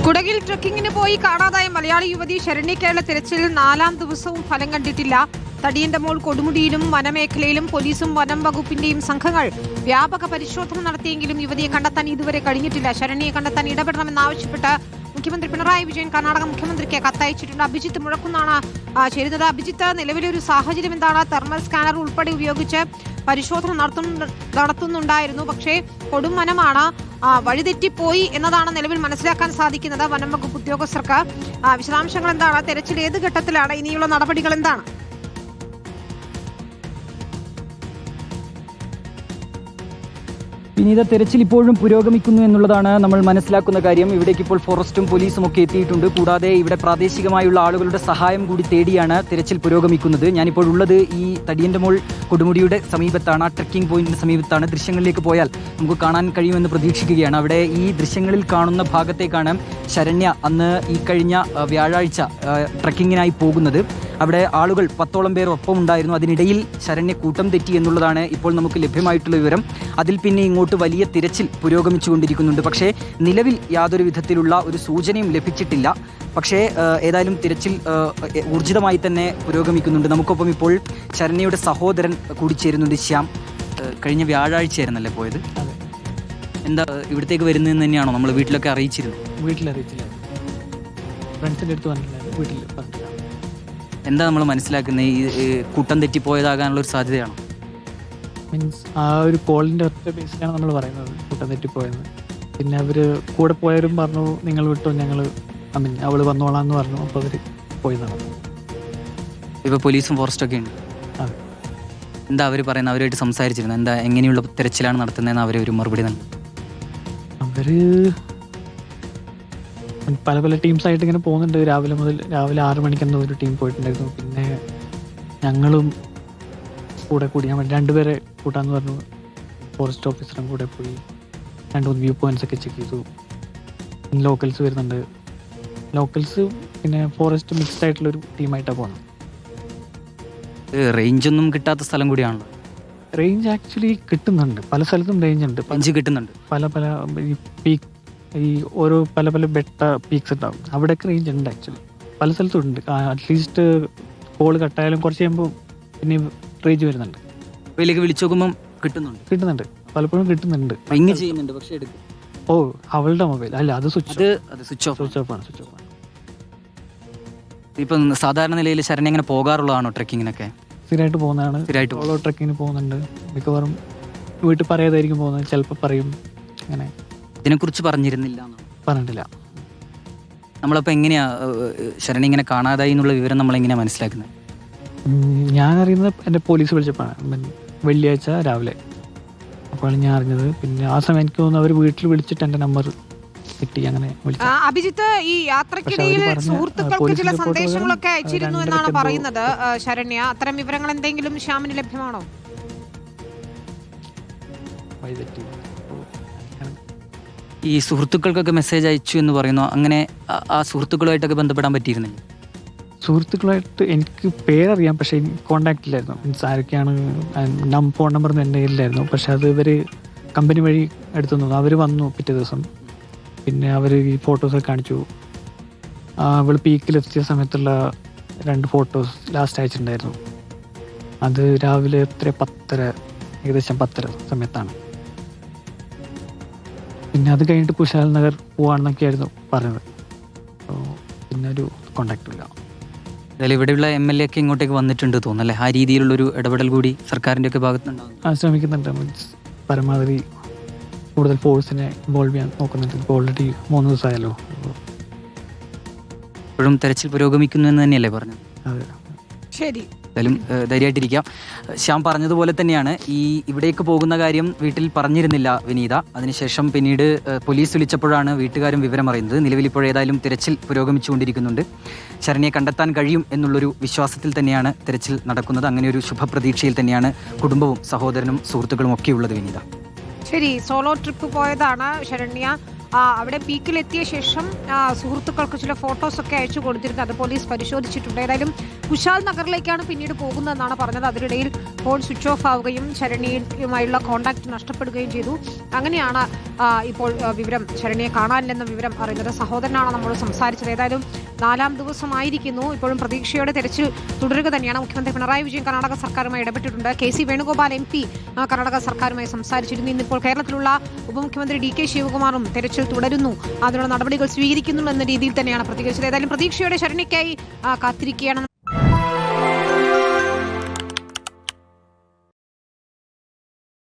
കുടകിൽ ട്രക്കിങ്ങിന് പോയി കാണാതായ മലയാളി യുവതി ശരണ്യയ്ക്കായുള്ള തിരച്ചിൽ 4ാം ദിവസവും ഫലം കണ്ടിട്ടില്ല. തടിയന്തമോൾ കൊടുമുടിയിലും വനമേഖലയിലും പോലീസും വനം വകുപ്പിന്റെയും സംഘങ്ങൾ വ്യാപക പരിശോധന നടത്തിയെങ്കിലും യുവതിയെ കണ്ടെത്താൻ ഇതുവരെ കഴിഞ്ഞിട്ടില്ല. ശരണ്യയെ കണ്ടെത്താൻ ഇടപെടണമെന്നാവശ്യപ്പെട്ട് മുഖ്യമന്ത്രി പിണറായി വിജയൻ കർണാടക മുഖ്യമന്ത്രിക്ക് കത്തയച്ചിട്ടുണ്ട്. അഭിജിത്ത് മുഴക്കുന്നാണ് ചേരുന്നത്. അഭിജിത്ത്, നിലവിലെ ഒരു സാഹചര്യം എന്താണ്? തെർമൽ സ്കാനർ ഉൾപ്പെടെ ഉപയോഗിച്ച് പരിശോധന നടത്തുന്നുണ്ടായിരുന്നു. പക്ഷേ കൊടും വനമാണ്, വഴിതെറ്റിപ്പോയി എന്നതാണ് നിലവിൽ മനസ്സിലാക്കാൻ സാധിക്കുന്നത് വനം വകുപ്പ് ഉദ്യോഗസ്ഥർക്ക്. വിശദാംശങ്ങൾ എന്താണ്? തെരച്ചിൽ ഏത് ഘട്ടത്തിലാണ്? ഇനിയുള്ള നടപടികൾ എന്താണ്? വിനീത, തെരച്ചിൽ ഇപ്പോഴും പുരോഗമിക്കുന്നു എന്നുള്ളതാണ് നമ്മൾ മനസ്സിലാക്കുന്ന കാര്യം. ഇവിടേക്ക് ഇപ്പോൾ ഫോറസ്റ്റും പോലീസും ഒക്കെ എത്തിയിട്ടുണ്ട്. കൂടാതെ ഇവിടെ പ്രാദേശികമായുള്ള ആളുകളുടെ സഹായം കൂടി തേടിയാണ് തെരച്ചിൽ പുരോഗമിക്കുന്നത്. ഞാനിപ്പോൾ ഉള്ളത് ഈ തടിയന്തമോൾ കൊടുമുടിയുടെ സമീപത്താണ്, ആ ട്രക്കിംഗ് പോയിന്റിന് സമീപത്താണ്. ദൃശ്യങ്ങളിലേക്ക് പോയാൽ നമുക്ക് കാണാൻ കഴിയുമെന്ന് പ്രതീക്ഷിക്കുകയാണ്. അവിടെ ഈ ദൃശ്യങ്ങളിൽ കാണുന്ന ഭാഗത്തേക്കാണ് ശരണ്യ അന്ന് ഈ കഴിഞ്ഞ വ്യാഴാഴ്ച ട്രക്കിങ്ങിനായി പോകുന്നത്. അവിടെ ആളുകൾ 10ഓളം പേർ ഒപ്പം ഉണ്ടായിരുന്നു. അതിനിടയിൽ ശരണ്യ കൂട്ടം തെറ്റി എന്നുള്ളതാണ് ഇപ്പോൾ നമുക്ക് ലഭ്യമായിട്ടുള്ള വിവരം. അതിൽ പിന്നെ ഇങ്ങോട്ട് വലിയ തിരച്ചിൽ പുരോഗമിച്ചുകൊണ്ടിരിക്കുന്നുണ്ട്. പക്ഷേ നിലവിൽ യാതൊരു വിധത്തിലുള്ള ഒരു സൂചനയും ലഭിച്ചിട്ടില്ല. പക്ഷേ ഏതായാലും തിരച്ചിൽ ഊർജിതമായി തന്നെ പുരോഗമിക്കുന്നുണ്ട്. നമുക്കൊപ്പം ഇപ്പോൾ ശരണ്യയുടെ സഹോദരൻ കൂടി ചേരുന്നുണ്ട്, ശ്യാം. കഴിഞ്ഞ വ്യാഴാഴ്ചയായിരുന്നല്ലേ പോയത്? എന്താ ഇവിടത്തേക്ക് വരുന്നതെന്ന് തന്നെയാണോ നമ്മൾ വീട്ടിലൊക്കെ അറിയിച്ചിരുന്നു? വീട്ടിലറിയിച്ചില്ല, ഫ്രണ്ട്സിൻ്റെ അടുത്ത് പറഞ്ഞില്ലായിരുന്നു, വീട്ടിൽ പറഞ്ഞില്ല. എന്താ നമ്മൾ മനസ്സിലാക്കുന്നത്? ഈ കൂട്ടം തെറ്റിപ്പോയതാകാനുള്ള ഒരു സാധ്യതയാണോ? മീൻസ് ആ ഒരു കോളിൻ്റെ ഒറ്റ ബേസിലാണ് നമ്മൾ പറയുന്നത് കൂട്ടം തെറ്റിപ്പോയെന്ന്. പിന്നെ അവർ കൂടെ പോയവരും പറഞ്ഞു നിങ്ങൾ വിട്ടോ, ഞങ്ങൾ അവൾ വന്നോളാം എന്ന് പറഞ്ഞു. അപ്പോൾ അവർ പോയതാണ്. ഇപ്പോൾ പോലീസും ഫോറസ്റ്റൊക്കെ ഉണ്ട്. അതെ. എന്താ അവർ പറയുന്നത്? അവരുമായിട്ട് സംസാരിച്ചിരുന്നു? എന്താ എങ്ങനെയുള്ള തിരച്ചിലാണ് നടത്തുന്നതെന്ന് അവർ ഒരു മറുപടി നൽകി? അവർ പല പല ടീംസായിട്ട് ഇങ്ങനെ പോകുന്നുണ്ട്. രാവിലെ 6 മണിക്കെന്തോ ഒരു ടീം പോയിട്ടുണ്ടായിരുന്നു. പിന്നെ ഞങ്ങളും കൂടെ കൂടി, ഞാൻ 2 പേരെ കൂട്ടാന്ന് പറഞ്ഞു. ഫോറസ്റ്റ് ഓഫീസറും കൂടെ പോയി 2-3 വ്യൂ പോയിന്റ്സ് ഒക്കെ ചെക്ക് ചെയ്തു. ലോക്കൽസ് വരുന്നുണ്ട്. ലോക്കൽസ് പിന്നെ ഫോറസ്റ്റ് മിക്സ്ഡ് ആയിട്ടുള്ളൊരു ടീമായിട്ടാണ് പോകുന്നത്. റേഞ്ചൊന്നും കിട്ടാത്ത സ്ഥലം കൂടിയാണല്ലോ. റേഞ്ച് ആക്ച്വലി കിട്ടുന്നുണ്ട്, പല സ്ഥലത്തും റേഞ്ച് ഉണ്ട്. റേഞ്ച് കിട്ടുന്നുണ്ട്. പല ഈ പീക്ക്, ഈ ഓരോ പല ബെട്ട പീക്സ് ഉണ്ടാവും, അവിടെയൊക്കെ റേഞ്ച് ഉണ്ട് ആക്ച്വലി. പല സ്ഥലത്തും ഉണ്ട്. അറ്റ്ലീസ്റ്റ് കോൾ കട്ടായാലും കുറച്ച് കഴിയുമ്പോൾ പിന്നെ റേഞ്ച് വരുന്നുണ്ട്. ഇതിലേക്ക് വിളിച്ചു നോക്കുമ്പോൾ കിട്ടുന്നുണ്ട്, പലപ്പോഴും കിട്ടുന്നുണ്ട്. റിങ് ചെയ്യുന്നുണ്ട്, പക്ഷേ എടുക്കും. ഓ, അവളുടെ മൊബൈൽ അല്ല, അത് സ്വിച്ച് ഓഫ് ആണ്. ഇപ്പം സാധാരണ നിലയിൽ ശരണ്യ എങ്ങനെ പോകാറുള്ളതാണോ ട്രക്കിങ്ങിനൊക്കെ? സ്ഥിരമായിട്ട് പോകുന്നതാണ്. ഓരോ ട്രക്കിങ്ങിന് പോകുന്നുണ്ട്. മിക്കവാറും വീട്ടിൽ പറയാതായിരിക്കും പോകുന്നത്. ചിലപ്പോൾ പറയും. അങ്ങനെ ഇതിനെക്കുറിച്ച് പറഞ്ഞിരുന്നില്ല? പറഞ്ഞിട്ടില്ല. നമ്മളപ്പോൾ എങ്ങനെയാ ശരണ്യ ഇങ്ങനെ കാണാതായി എന്നുള്ള വിവരം നമ്മളെങ്ങനെയാ മനസ്സിലാക്കുന്നത്? ഞാൻ അറിയുന്നത് എൻ്റെ പോലീസ് വിളിച്ചപ്പോഴാണ്, വെള്ളിയാഴ്ച രാവിലെ. അപ്പോഴാണ് ഞാൻ അറിഞ്ഞത്. പിന്നെ ആ സമയം എനിക്ക് തോന്നുന്നു അവർ വീട്ടിൽ വിളിച്ചിട്ട് എൻ്റെ നമ്പർ കിട്ടി, അങ്ങനെ വിളിച്ചു. അഭിജിത്ത്, ഈ യാത്രക്കിടയിൽ സുഹൃത്തുക്കൾക്ക് ചില സന്ദേശങ്ങളൊക്കെ അയച്ചിരുന്നു എന്നാണ് പറയുന്നത് ശരണ്യ. അത്തരം വിവരങ്ങൾ എന്തെങ്കിലും ശ്യാമിന് ലഭ്യമാണോ? ഈ സുഹൃത്തുക്കൾക്കൊക്കെ മെസ്സേജ് അയച്ചു എന്ന് പറയുന്നു. അങ്ങനെ ആ സുഹൃത്തുക്കളുമായിട്ടൊക്കെ ബന്ധപ്പെടാൻ പറ്റിയിരുന്നില്ല? സുഹൃത്തുക്കളായിട്ട് എനിക്ക് പേരറിയാം, പക്ഷേ കോണ്ടാക്ട് ഇല്ലായിരുന്നു. മീൻസ് ആരൊക്കെയാണ്, ഫോൺ നമ്പറൊന്നും എൻ്റെ കയ്യിലായിരുന്നു. പക്ഷെ അത് ഇവർ കമ്പനി വഴി എടുത്തു തന്നു. അവർ വന്നു പിറ്റേ ദിവസം. പിന്നെ അവർ ഈ ഫോട്ടോസൊക്കെ കാണിച്ചു. അവൾ പീക്കിലെത്തിയ സമയത്തുള്ള 2 ഫോട്ടോസ് ലാസ്റ്റ് അയച്ചിട്ടുണ്ടായിരുന്നു. അത് രാവിലെ 10:30, ഏകദേശം 10:30 സമയത്താണ്. പിന്നെ അത് കഴിഞ്ഞിട്ട് കുശാൽ നഗർ പോവാണെന്നൊക്കെയായിരുന്നു പറഞ്ഞത്. പിന്നെ ഒരു കോണ്ടാക്റ്റും ഇല്ല. അതായത് ഇവിടെയുള്ള MLA ഒക്കെ ഇങ്ങോട്ടേക്ക് വന്നിട്ടുണ്ട് തോന്നുന്നല്ലേ? ആ രീതിയിലുള്ളൊരു ഇടപെടൽ കൂടി സർക്കാരിൻ്റെ ഒക്കെ ഭാഗത്തുനിന്നുണ്ടാകും. ശ്രമിക്കുന്നുണ്ട്. മീൻസ് പരമാവധി കൂടുതൽ ഫോഴ്സിനെ ഇൻവോൾവ് ചെയ്യാൻ നോക്കുന്നുണ്ട്. ഇപ്പോൾ ഓൾറെഡി 3 ദിവസമായല്ലോ. ഇപ്പോഴും തെരച്ചിൽ പുരോഗമിക്കുന്നു എന്ന് തന്നെയല്ലേ പറഞ്ഞത്? അതെ, ശരി. എന്തായാലും ധൈര്യമായിട്ടിരിക്കാം. ശ്യാം പറഞ്ഞതുപോലെ തന്നെയാണ്, ഈ ഇവിടേക്ക് പോകുന്ന കാര്യം വീട്ടിൽ പറഞ്ഞിരുന്നില്ല വിനീത. അതിനുശേഷം പിന്നീട് പോലീസ് വിളിച്ചപ്പോഴാണ് വീട്ടുകാരും വിവരം അറിയുന്നത്. നിലവിൽ ഇപ്പോൾ ഏതായാലും തിരച്ചിൽ പുരോഗമിച്ചുകൊണ്ടിരിക്കുന്നുണ്ട്. ശരണ്യയെ കണ്ടെത്താൻ കഴിയും എന്നുള്ളൊരു വിശ്വാസത്തിൽ തന്നെയാണ് തിരച്ചിൽ നടക്കുന്നത്. അങ്ങനെ ഒരു ശുഭപ്രതീക്ഷയിൽ തന്നെയാണ് കുടുംബവും സഹോദരനും സുഹൃത്തുക്കളും ഒക്കെ ഉള്ളത് വിനീത. ശരി, സോളോ ട്രിപ്പ് പോയതാണ് ശരണ്യ. അവിടെ പീക്കിലെത്തിയ ശേഷം സുഹൃത്തുക്കൾക്ക് ചില ഫോട്ടോസൊക്കെ അയച്ചു കൊടുത്തിരുന്നു. അത് പോലീസ് പരിശോധിച്ചിട്ടുണ്ട്. ഏതായാലും കുശാൽ നഗറിലേക്കാണ് പിന്നീട് പോകുന്നതെന്നാണ് പറഞ്ഞത്. അതിനിടയിൽ ഫോൺ സ്വിച്ച് ഓഫ് ആവുകയും ശരണ്യയുമായുള്ള കോൺടാക്ട് നഷ്ടപ്പെടുകയും ചെയ്തു. അങ്ങനെയാണ് ഇപ്പോൾ വിവരം, ശരണ്യെ കാണാനില്ലെന്ന വിവരം അറിയുന്നത്. സഹോദരനാണ് നമ്മൾ സംസാരിച്ചത്. ഏതായാലും 4ാം ദിവസമായിരിക്കുന്നു. ഇപ്പോഴും പ്രതീക്ഷയോടെ തെരച്ചിൽ തുടരുക തന്നെയാണ്. മുഖ്യമന്ത്രി പിണറായി വിജയൻ കർണാടക സർക്കാരുമായി ഇടപെട്ടിട്ടുണ്ട്. KC വേണുഗോപാൽ MP കർണാടക സർക്കാരുമായി സംസാരിച്ചിരുന്നു. ഇന്നിപ്പോൾ കേരളത്തിലുള്ള ഉപമുഖ്യമന്ത്രി DK ശിവകുമാറും തെരച്ചിൽ തുടരുന്നു, അതിനുള്ള നടപടികൾ സ്വീകരിക്കുന്നു എന്ന രീതിയിൽ തന്നെയാണ് പ്രതികരിച്ചത്. ഏതായാലും പ്രതീക്ഷയോടെ ശരണ്യയ്ക്കായി കാത്തിരിക്കുകയാണ്.